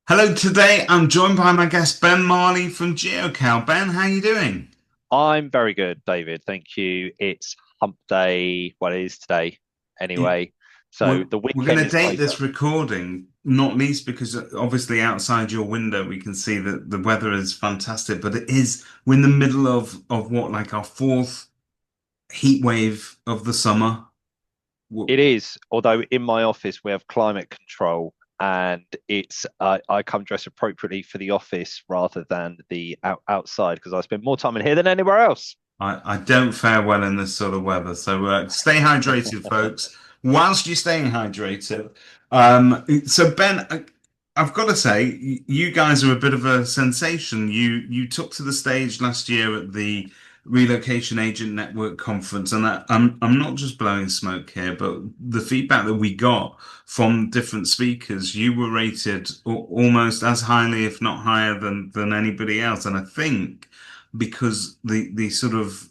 Hello, today I'm joined by my guest Ben Marley from GeoCale. Ben, how you doing? I'm very good, David. Thank you. It's hump day. Well, it is today It, anyway. So we're the we're going weekend to is date closer. this recording, not least because obviously outside your window we can see that the weather is fantastic, but we're in the middle of what, like our fourth heat wave of the summer. It is, although in my office we have climate control and I come dressed appropriately for the office rather than the outside because I spend more time in here than anywhere else. I don't fare well in this sort of weather, so stay hydrated, folks. Whilst you're staying hydrated, so Ben, I've got to say, you guys are a bit of a sensation. You took to the stage last year at the Relocation Agent Network conference, and I'm not just blowing smoke here, but the feedback that we got from different speakers, you were rated almost as highly, if not higher, than anybody else, and I think because the sort of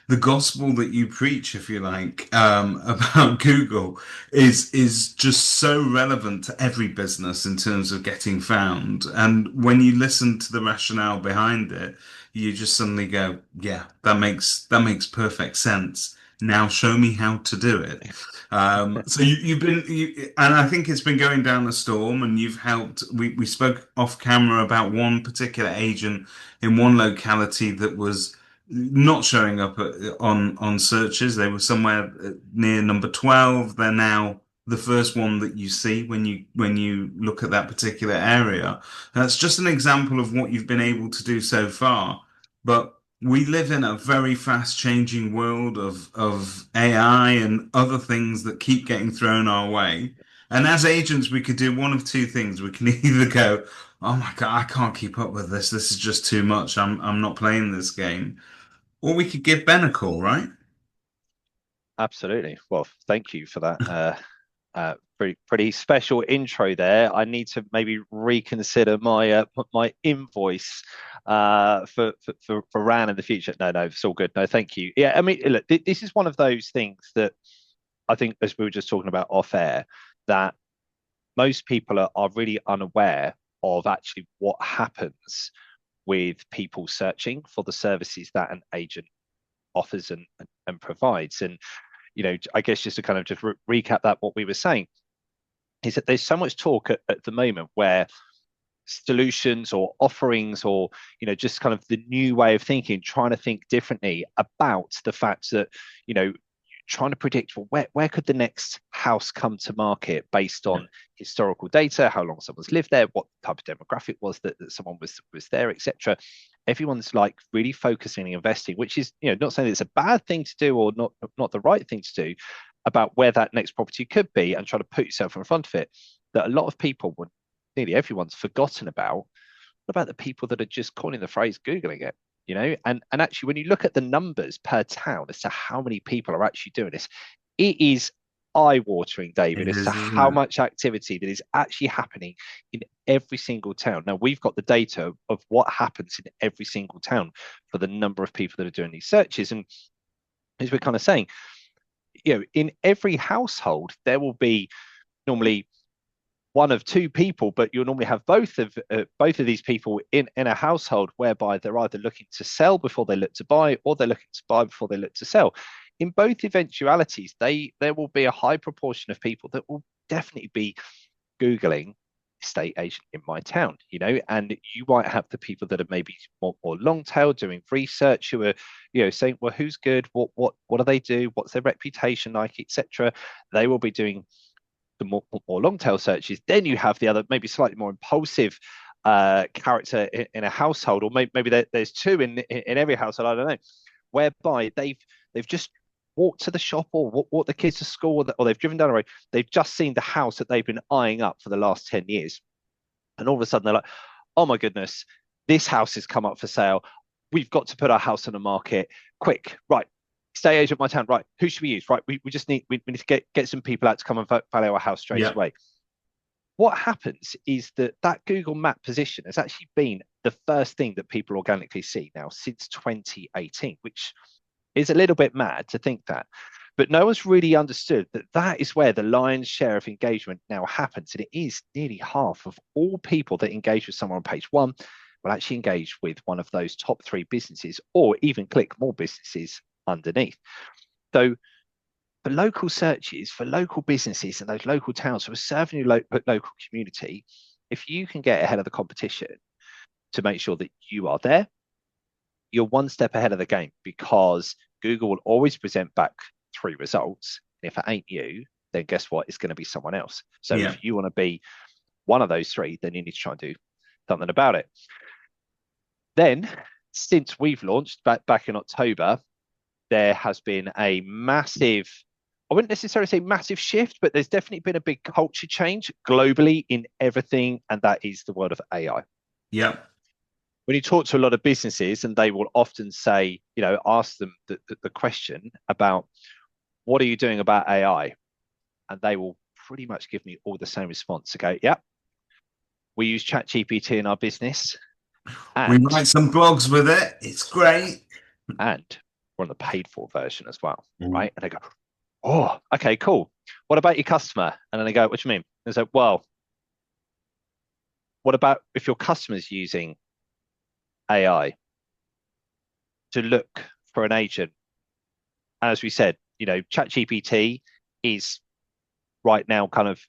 the gospel that you preach, if you like, about Google is just so relevant to every business in terms of getting found. And when you listen to the rationale behind it, you just suddenly go, "Yeah, that makes perfect sense. Now show me how to do it." So and I think it's been going down a storm, and you've helped. We spoke off camera about one particular agent in one locality that was not showing up on searches. They were somewhere near number 12. They're now the first one that you see when you look at that particular area. That's just an example of what you've been able to do so far. But we live in a very fast changing world of AI and other things that keep getting thrown our way. And as agents, we could do one of two things. We can either go, "Oh my God, I can't keep up with this. This is just too much. I'm not playing this game." Or we could give Ben a call, right? Absolutely. Well, thank you for that. Pretty special intro there. I need to maybe reconsider my invoice for RAN in the future. No, it's all good. No, thank you. Yeah, I mean, look, this is one of those things that I think, as we were just talking about off air, that most people are really unaware of actually what happens with people searching for the services that an agent offers and provides. And I guess just to kind of just recap that, what we were saying is that there's so much talk at the moment where solutions or offerings or just kind of the new way of thinking, trying to think differently about the fact that you know trying to predict, well, where could the next house come to market based Yeah. on historical data, how long someone's lived there, what type of demographic was that someone was there, etc. Everyone's like really focusing and investing, which is not saying it's a bad thing to do or not the right thing to do, about where that next property could be and try to put yourself in front of it. That a lot of people would, nearly everyone's forgotten about. What about the people that are just coining the phrase Googling it? And actually, when you look at the numbers per town as to how many people are actually doing this, it is eye-watering, David, It as to is, isn't how it? much activity that is actually happening in every single town. Now, we've got the data of what happens in every single town for the number of people that are doing these searches. And as we're kind of saying, in every household, there will be normally one of two people, but you'll normally have both of these people in a household whereby they're either looking to sell before they look to buy, or they're looking to buy before they look to sell. In both eventualities, there will be a high proportion of people that will definitely be googling estate agent in my town, and you might have the people that are maybe more long tail doing research who are, saying, well, who's good, what do they do, what's their reputation like, etc. They will be doing the more long tail searches. Then you have the other, maybe slightly more impulsive character in a household, or maybe there's two in every household. I don't know, whereby they've just walked to the shop or walked the kids to school, or they've driven down the road. They've just seen the house that they've been eyeing up for the last 10 years, and all of a sudden they're like, "Oh my goodness, this house has come up for sale. We've got to put our house on the market quick, right?" Stay agent my town, right? Who should we use? Right, we just we need to get some people out to come and value our house straight Yeah. away. What happens is that Google Map position has actually been the first thing that people organically see now since 2018, which is a little bit mad to think that. But no one's really understood that that is where the lion's share of engagement now happens. And it is nearly half of all people that engage with someone on page one will actually engage with one of those top three businesses or even click more businesses underneath. So for local searches, for local businesses and those local towns who are serving your local community, if you can get ahead of the competition to make sure that you are there, you're one step ahead of the game because Google will always present back three results. And if it ain't you, then guess what? It's going to be someone else. So Yeah. if you want to be one of those three, then you need to try and do something about it. Then, since we've launched back in October, there has been a massive, I wouldn't necessarily say massive shift, but there's definitely been a big culture change globally in everything, and that is the world of AI. Yeah. When you talk to a lot of businesses, and they will often say, ask them the question about what are you doing about AI? And they will pretty much give me all the same response. To go, yeah, we use ChatGPT in our business, We and write some blogs with it. It's great. and we're on the paid for version as well, Mm. right? And they go, oh, okay, cool. What about your customer? And then they go, what do you mean? And they say, well, what about if your customer's using AI to look for an agent? As we said, ChatGPT is right now kind of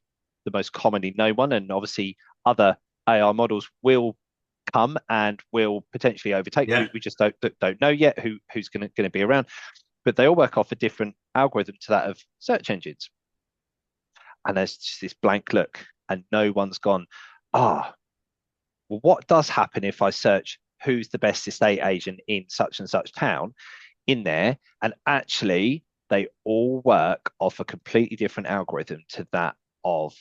the most commonly known one, and obviously other AI models will come and will potentially overtake. Yeah. We just don't know yet who's going to be around, but they all work off a different algorithm to that of search engines. And there's just this blank look, and no one's gone, well, what does happen if I search who's the best estate agent in such and such town in there? And actually, they all work off a completely different algorithm to that of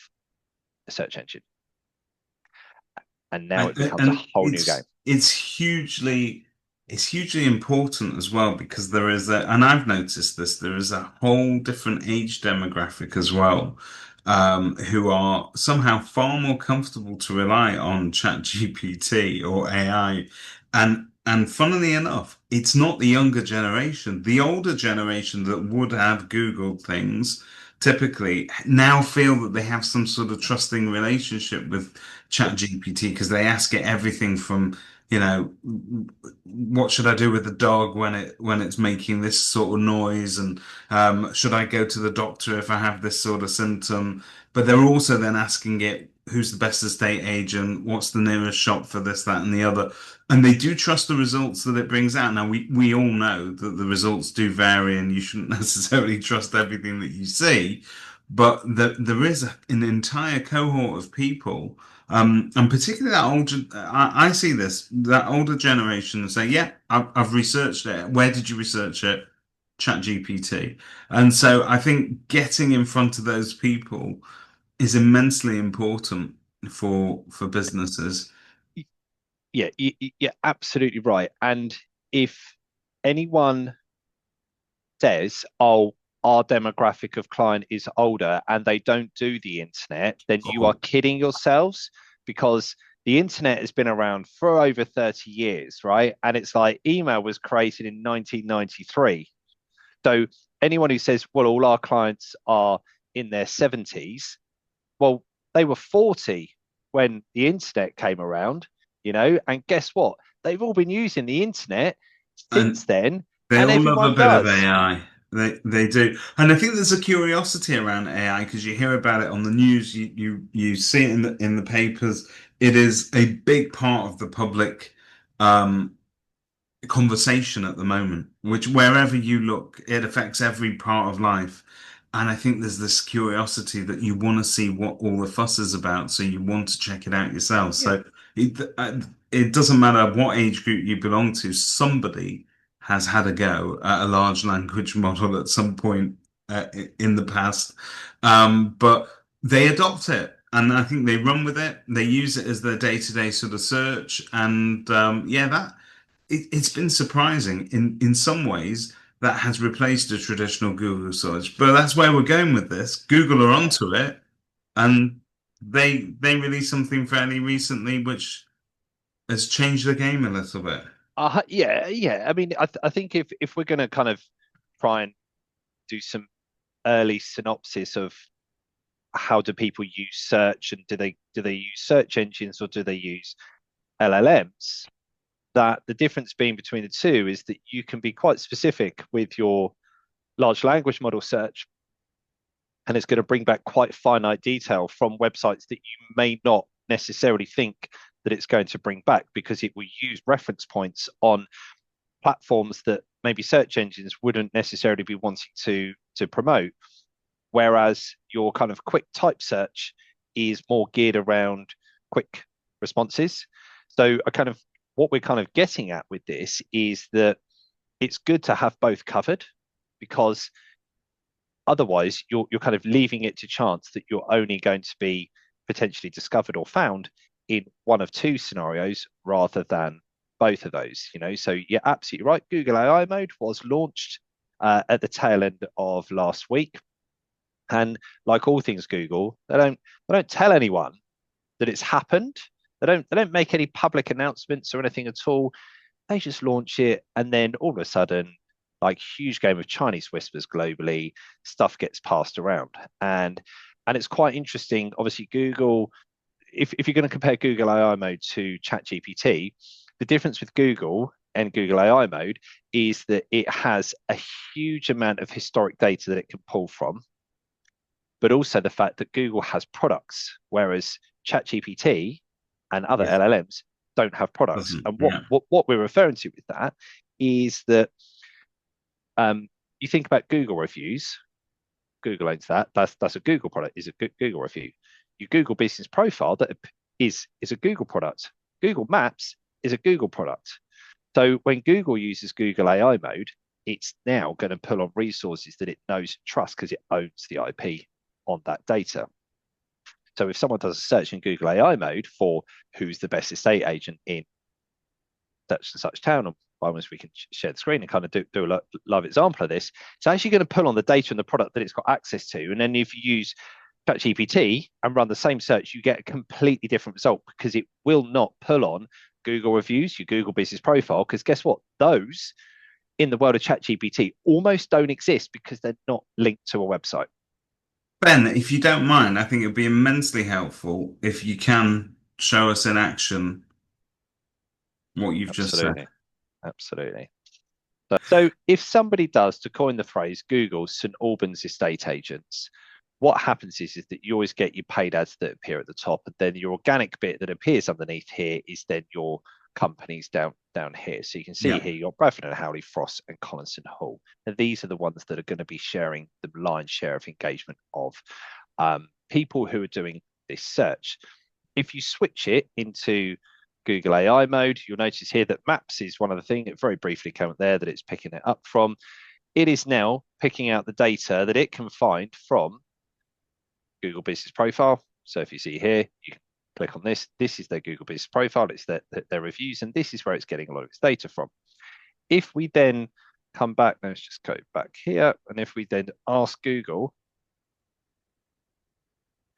a search engine. And now it becomes a And whole new game. it's hugely important as well because there is and I've noticed this, there is a whole different age demographic as well, who are somehow far more comfortable to rely on ChatGPT or AI. And funnily enough, it's not the younger generation. The older generation that would have Googled things typically now feel that they have some sort of trusting relationship with ChatGPT because they ask it everything from, what should I do with the dog when it's making this sort of noise, and should I go to the doctor if I have this sort of symptom? But they're also then asking it who's the best estate agent, what's the nearest shop for this, that, and the other. And they do trust the results that it brings out. Now, we all know that the results do vary and you shouldn't necessarily trust everything that you see. But there is an entire cohort of people, and particularly that older, I see this, that older generation say, yeah, I've researched it. Where did you research it? ChatGPT. And so I think getting in front of those people is immensely important for businesses. Yeah, you're absolutely right. And if anyone says, oh, our demographic of client is older and they don't do the internet, then you are Oh, kidding yourselves because the internet has been around for over 30 years, right? And it's like email was created in 1993. So anyone who says, well, all our clients are in their 70s, well, they were 40 when the internet came around, and guess what? They've all been using the internet since and then, they and all love a everyone bit of does. AI. They do. And I think there's a curiosity around AI because you hear about it on the news, you see it in the papers. It is a big part of the public um conversation at the moment, which wherever you look, it affects every part of life. And I think there's this curiosity that you want to see what all the fuss is about, so you want to check it out yourself. Yeah. So it doesn't matter what age group you belong to, somebody has had a go at a large language model at some point in the past. But they adopt it. And I think they run with it. They use it as their day-to-day sort of search. And yeah, it's been surprising in some ways that has replaced a traditional Google search. But that's where we're going with this. Google are Yeah. onto it, and they released something fairly recently which has changed the game a little bit. Yeah. I mean, I think if we're going to kind of try and do some early synopsis of how do people use search, and do they use search engines or do they use LLMs? That the difference being between the two is that you can be quite specific with your large language model search, and it's going to bring back quite finite detail from websites that you may not necessarily think that it's going to bring back, because it will use reference points on platforms that maybe search engines wouldn't necessarily be wanting to promote. Whereas your kind of quick type search is more geared around quick responses. So what we're kind of getting at with this is that it's good to have both covered, because otherwise you're kind of leaving it to chance that you're only going to be potentially discovered or found in one of two scenarios rather than both of those. So you're absolutely right. Google AI mode was launched at the tail end of last week, and like all things Google, they don't tell anyone that it's happened. They don't make any public announcements or anything at all. They just launch it, and then all of a sudden, like huge game of Chinese whispers globally, stuff gets passed around. And it's quite interesting. Obviously, Google, if you're going to compare Google AI mode to ChatGPT, the difference with Google and Google AI mode is that it has a huge amount of historic data that it can pull from, but also the fact that Google has products, whereas ChatGPT and other Yes. LLMs don't have products. Doesn't. And Yeah. what we're referring to with that is that you think about Google reviews. Google owns that. That's a Google product. Is a Google review. Your Google Business Profile that is a Google product. Google Maps is a Google product. So when Google uses Google AI mode, it's now going to pull on resources that it knows and trusts because it owns the IP on that data. So if someone does a search in Google AI mode for who's the best estate agent in such and such town, and by means we can share the screen and kind of do a live example of this, it's actually going to pull on the data and the product that it's got access to. And then if you use ChatGPT and run the same search, you get a completely different result, because it will not pull on Google reviews, your Google Business Profile, because guess what? Those in the world of ChatGPT almost don't exist because they're not linked to a website. Ben, if you don't mind, I think it'd be immensely helpful if you can show us in action what you've just said. Absolutely. Absolutely. So if somebody does, to coin the phrase, Google St Albans estate agents, what happens is that you always get your paid ads that appear at the top, and then your organic bit that appears underneath here is then your companies down here. So you can see Yeah. here you've got Bradford and Howley, Frost and Collinson Hall. And these are the ones that are going to be sharing the lion's share of engagement of people who are doing this search. If you switch it into Google AI mode, you'll notice here that Maps is one of the things. It very briefly came up there that it's picking it up from. It is now picking out the data that it can find from Google Business Profile. So if you see here, you can click on this. This is their Google Business Profile. It's their reviews, and this is where it's getting a lot of its data from. If we then come back, let's just go back here, and if we then ask Google,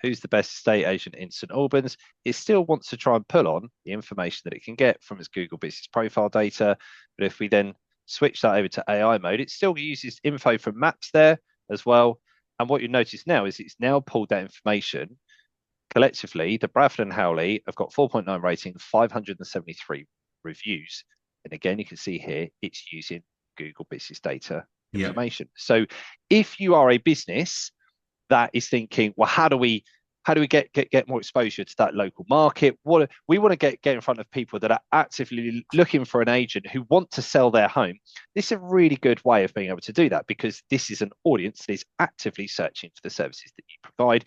who's the best estate agent in St Albans, it still wants to try and pull on the information that it can get from its Google Business Profile data. But if we then switch that over to AI mode, it still uses info from Maps there as well. And what you notice now is it's now pulled that information. Collectively, the Bradford and Howley have got 4.9 rating, 573 reviews. And again, you can see here, it's using Google Business Data information. Yeah. So if you are a business that is thinking, well, how do we get more exposure to that local market? What we want to get in front of people that are actively looking for an agent who want to sell their home. This is a really good way of being able to do that, because this is an audience that is actively searching for the services that you provide.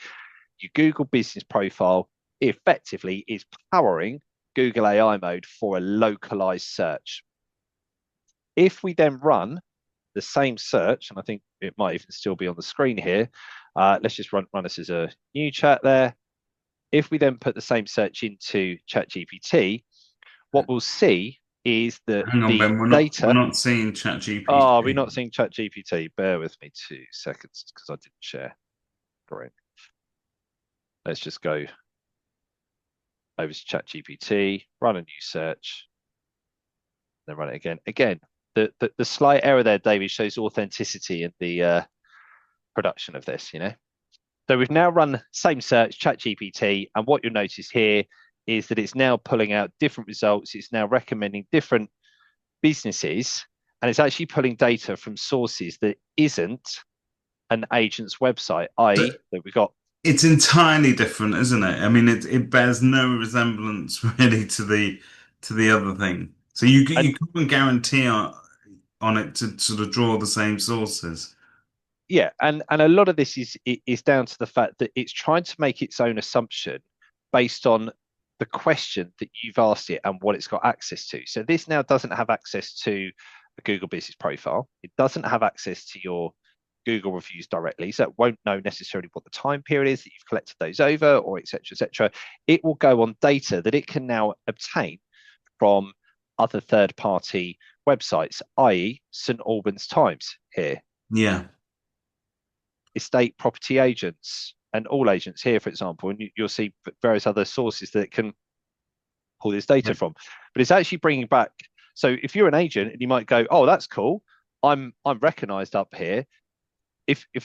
Your Google Business Profile effectively is powering Google AI mode for a localized search. If we then run the same search, and I think it might even still be on the screen here, let's just run this as a new chat there. If we then put the same search into ChatGPT, what we'll see is that Hang on, Ben, we're not seeing ChatGPT. Oh, we're not seeing ChatGPT. Bear with me 2 seconds because I didn't share. Great. Let's just go over to ChatGPT, run a new search, then run it again. Again, the slight error there, David, shows authenticity in the production of this, you know. So we've now run same search, ChatGPT, and what you'll notice here is that it's now pulling out different results. It's now recommending different businesses, and it's actually pulling data from sources that isn't an agent's website, So i.e., that we've got. it's entirely different, isn't it? I mean, it bears no resemblance really to the other thing. So And you couldn't guarantee on it to sort of draw the same sources. yeah, and a lot of this is down to the fact that it's trying to make its own assumption based on the question that you've asked it and what it's got access to. So this now doesn't have access to a Google Business Profile. It doesn't have access to your Google reviews directly, so it won't know necessarily what the time period is that you've collected those over, or et cetera, et cetera. It will go on data that it can now obtain from other third-party websites, i.e., St Albans Times here, Yeah. estate property agents, and all agents here, for example, and you'll see various other sources that it can pull this data from. But it's actually bringing back. So if you're an agent and you might go, "Oh, that's cool. I'm recognised up here." If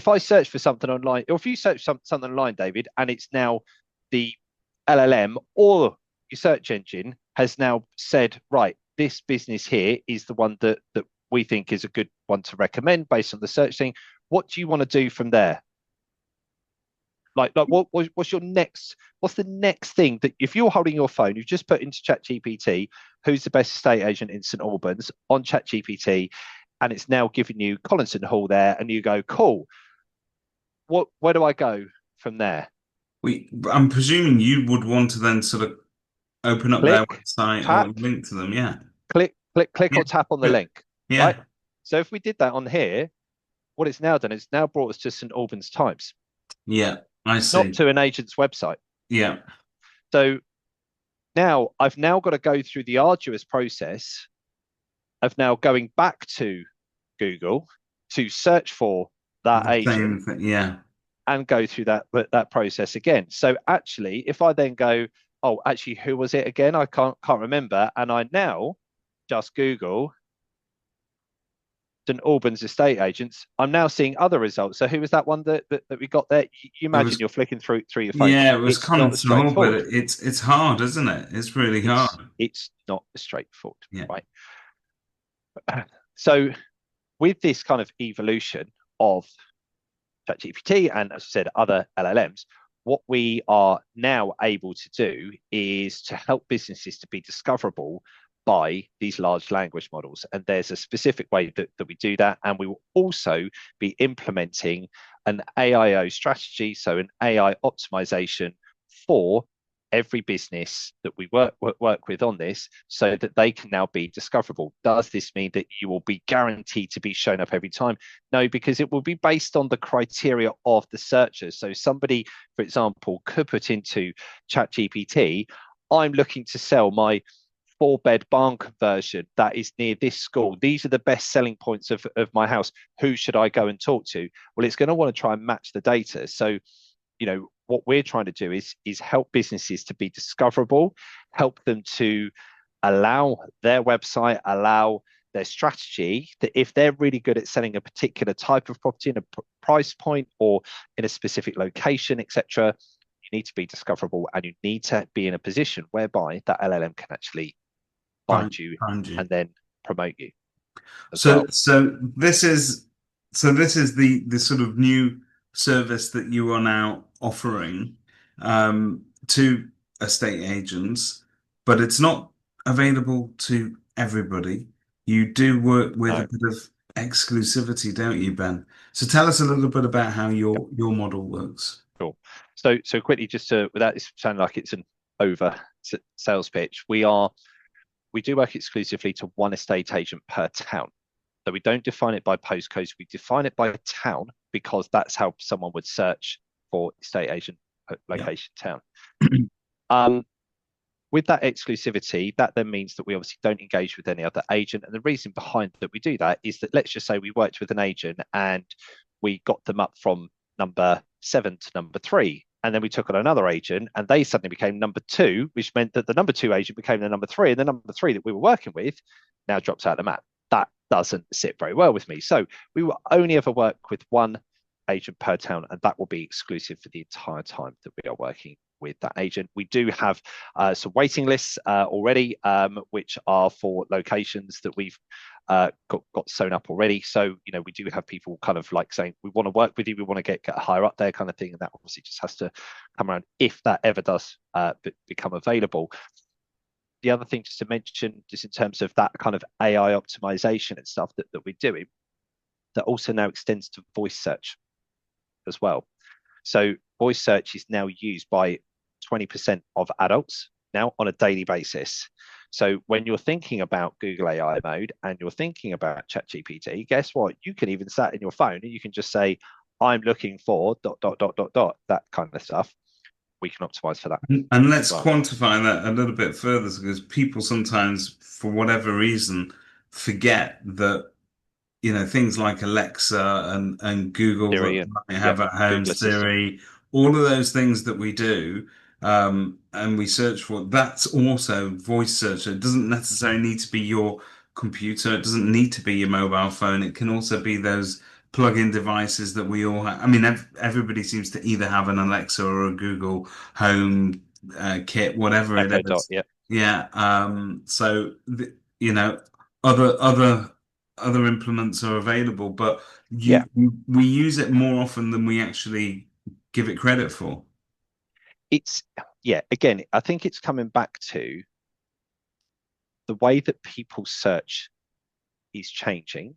I search for something online, or if you search something online, David, and it's now the LLM or your search engine has now said, right, this business here is the one that we think is a good one to recommend based on the search thing. What do you want to do from there? What's your next? What's the next thing that if you're holding your phone, you've just put into ChatGPT, who's the best estate agent in St Albans on ChatGPT, and it's now giving you Collinson Hall there, and you go, cool. Where do I go from there? I'm presuming you would want to then sort of open up their Click, website or tap, link to them. Yeah. click Yeah. or tap on the Good. link, right? Yeah. So if we did that on here, what it's now done, it's now brought us to St Albans Times, Yeah. I not see. to an agent's website. Yeah. So now I've now got to go through the arduous process of now going back to Google to search for that The agent same thing. Yeah. and go through that process again. So actually, if I then go, oh, actually, who was it again? I can't remember, and I now just Google St Albans estate agents. I'm now seeing other results. So who was that one that we got there? You It imagine was you're flicking through your phone. Yeah, it was It's not as console, but straightforward. it's hard, isn't it? It's really It's hard. it's not as straightforward, Yeah. right? So with this kind of evolution of ChatGPT and, as I said, other LLMs, what we are now able to do is to help businesses to be discoverable by these large language models. And there's a specific way that we do that. And we will also be implementing an AIO strategy, so an AI optimization for every business that we work with on this so that they can now be discoverable. Does this mean that you will be guaranteed to be shown up every time? No, because it will be based on the criteria of the searchers. So somebody, for example, could put into ChatGPT, I'm looking to sell my 4-bed barn conversion that is near this school. These are the best selling points of my house. Who should I go and talk to? Well, it's going to want to try and match the data. So, what we're trying to do is help businesses to be discoverable, help them to allow their website, allow their strategy that if they're really good at selling a particular type of property in a price point or in a specific location, etc., you need to be discoverable and you need to be in a position whereby that LLM can actually find you Find you. and then promote you as So well. this is the sort of new service that you are now offering to estate agents, but it's not available to everybody. You do work with a No, bit of exclusivity, don't you, Ben? So tell us a little bit about how yep, your model works. cool. So quickly, just to without this sounding like it's an over sales pitch, we do work exclusively to one estate agent per town. So we don't define it by postcodes, we define it by town because that's how someone would search for estate agent Yeah. location town. Um, with that exclusivity, that then means that we obviously don't engage with any other agent. And the reason behind that we do that is that let's just say we worked with an agent and we got them up from number 7 to number 3. And then we took on another agent and they suddenly became number 2, which meant that the number 2 agent became the number 3. And the number 3 that we were working with now drops out of the map. That doesn't sit very well with me. So we will only ever work with one agent per town, and that will be exclusive for the entire time that we are working with that agent. We do have some waiting lists already, which are for locations that we've got sewn up already. So, we do have people kind of like saying, we want to work with you, we want to get higher up there kind of thing. And that obviously just has to come around if that ever does become available. The other thing just to mention, just in terms of that kind of AI optimization and stuff that we're doing, that also now extends to voice search as well. So voice search is now used by 20% of adults now on a daily basis. So when you're thinking about Google AI mode and you're thinking about ChatGPT, guess what? You can even sat in your phone and you can just say, I'm looking for ... that kind of stuff. We can optimize for that And as let's well. quantify that a little bit further because people sometimes, for whatever reason, forget that things like Alexa and Google Siri that and might yep, have at home, Google Assistant. Siri, all of those things that we do, and we search for, that's also voice search. It doesn't necessarily need to be your computer. It doesn't need to be your mobile phone. It can also be those plug-in devices that we all have. I mean, everybody seems to either have an Alexa or a Google Home kit, whatever it Echo Dot, is. yeah. Yeah. So, you know, other implements are available, but Yeah. we use it more often than we actually give it credit for. It's yeah, again, I think it's coming back to the way that people search is changing.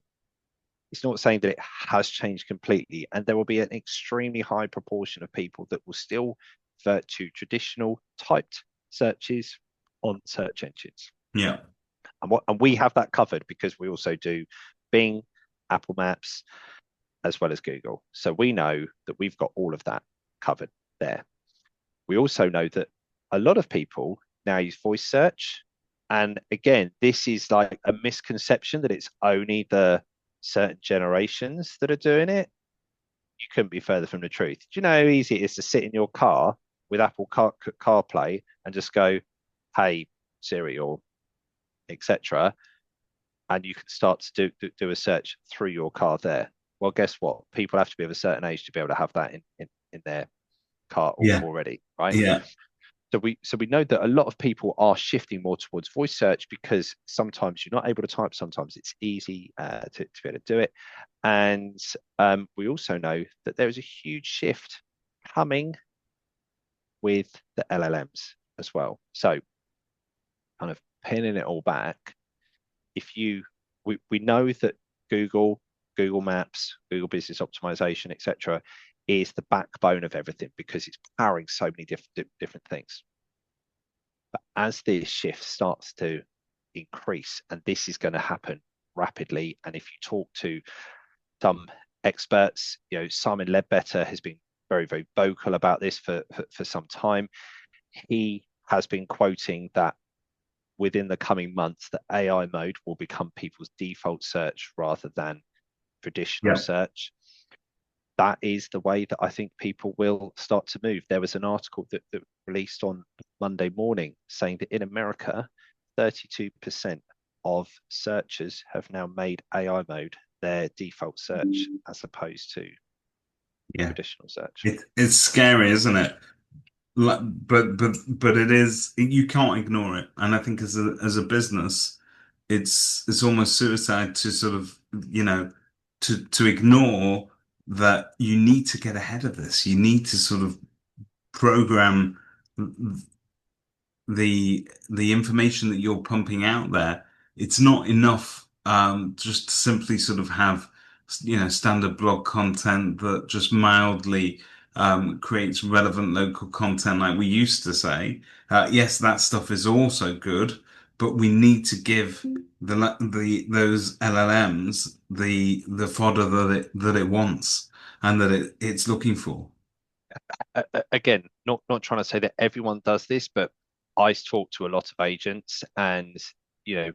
It's not saying that it has changed completely, and there will be an extremely high proportion of people that will still revert to traditional typed searches on search engines. Yeah. And we have that covered because we also do Bing, Apple Maps, as well as Google. So we know that we've got all of that covered there. We also know that a lot of people now use voice search. And again, this is like a misconception that it's only the certain generations that are doing it. You couldn't be further from the truth. Do you know how easy it is to sit in your car with Apple CarPlay and just go, hey, Siri, or etc., and you can start to do a search through your car there. Well, guess what? People have to be of a certain age to be able to have that in their car Yeah. already, right? Yeah. So we know that a lot of people are shifting more towards voice search because sometimes you're not able to type, sometimes it's easy to be able to do it. And we also know that there is a huge shift coming with the LLMs as well. So kind of pinning it all back, if you we know that Google Maps, Google Business Optimization, etc., is the backbone of everything because it's powering so many different things. But as this shift starts to increase, and this is going to happen rapidly, and if you talk to some experts, Simon Ledbetter has been very, very vocal about this for some time. He has been quoting that within the coming months, the AI mode will become people's default search rather than traditional Yeah. search. That is the way that I think people will start to move. There was an article that released on Monday morning saying that in America, 32% of searchers have now made AI mode their default search as opposed to Yeah. traditional search. It's scary, isn't it? But it is, you can't ignore it. And I think as a business, it's almost suicide to sort of, to ignore that you need to get ahead of this. You need to sort of program the information that you're pumping out there. It's not enough just to simply sort of have standard blog content that just mildly creates relevant local content like we used to say. Yes, that stuff is also good, but we need to give the those LLMs the fodder that it wants and that it's looking for. Again, not trying to say that everyone does this, but I talk to a lot of agents, and you know,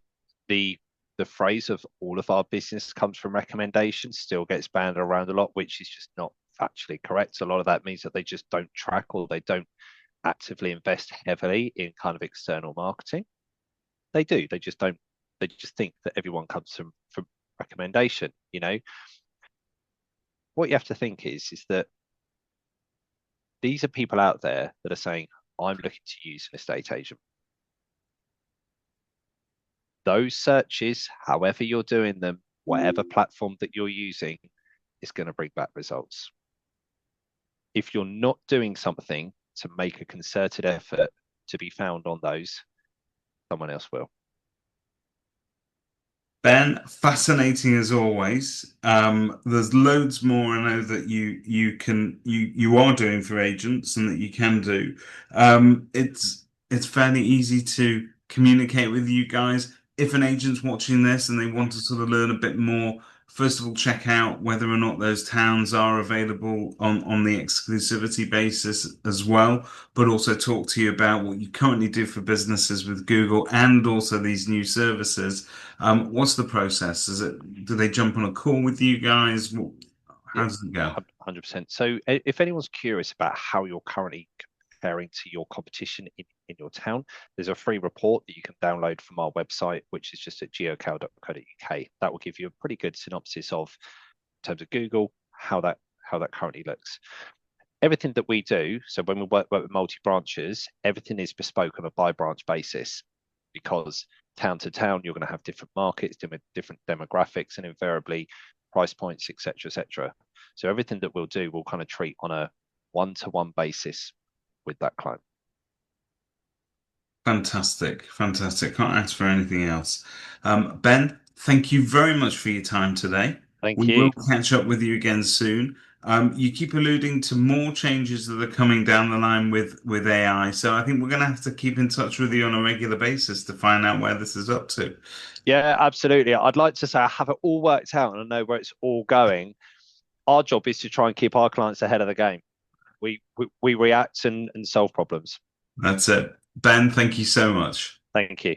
the the phrase of all of our business comes from recommendations still gets banded around a lot, which is just not factually correct. A lot of that means that they just don't track or they don't actively invest heavily in kind of external marketing. They do. They just don't. They just think that everyone comes from recommendation. What you have to think is that these are people out there that are saying, I'm looking to use an estate agent. Those searches, however you're doing them, whatever platform that you're using, is going to bring back results. If you're not doing something to make a concerted effort to be found on those, someone else will. Ben, fascinating as always. There's loads more I know that you are doing for agents and that you can do. It's fairly easy to communicate with you guys. If an agent's watching this and they want to sort of learn a bit more, first of all, check out whether or not those towns are available on the exclusivity basis as well, but also talk to you about what you currently do for businesses with Google and also these new services. What's the process? Do they jump on a call with you guys? Yeah, How does it go? 100%. So if anyone's curious about how you're currently comparing to your competition in your town, there's a free report that you can download from our website, which is just at geocale.co.uk. That will give you a pretty good synopsis of, in terms of Google, how that currently looks. Everything that we do, so when we work with multi-branches, everything is bespoke on a by branch basis, because town to town, you're going to have different markets, different demographics, and invariably price points, etc., etc. So everything that we'll do, we'll kind of treat on a one-to-one basis with that client. Fantastic, fantastic. Can't ask for anything else. Ben, thank you very much for your time today. Thank We will you. catch up with you again soon. You keep alluding to more changes that are coming down the line with AI, so I think we're going to have to keep in touch with you on a regular basis to find out where this is up to. Yeah, absolutely. I'd like to say I have it all worked out and I know where it's all going. Our job is to try and keep our clients ahead of the game. We react and solve problems. That's it. Ben, thank you so much. Thank you.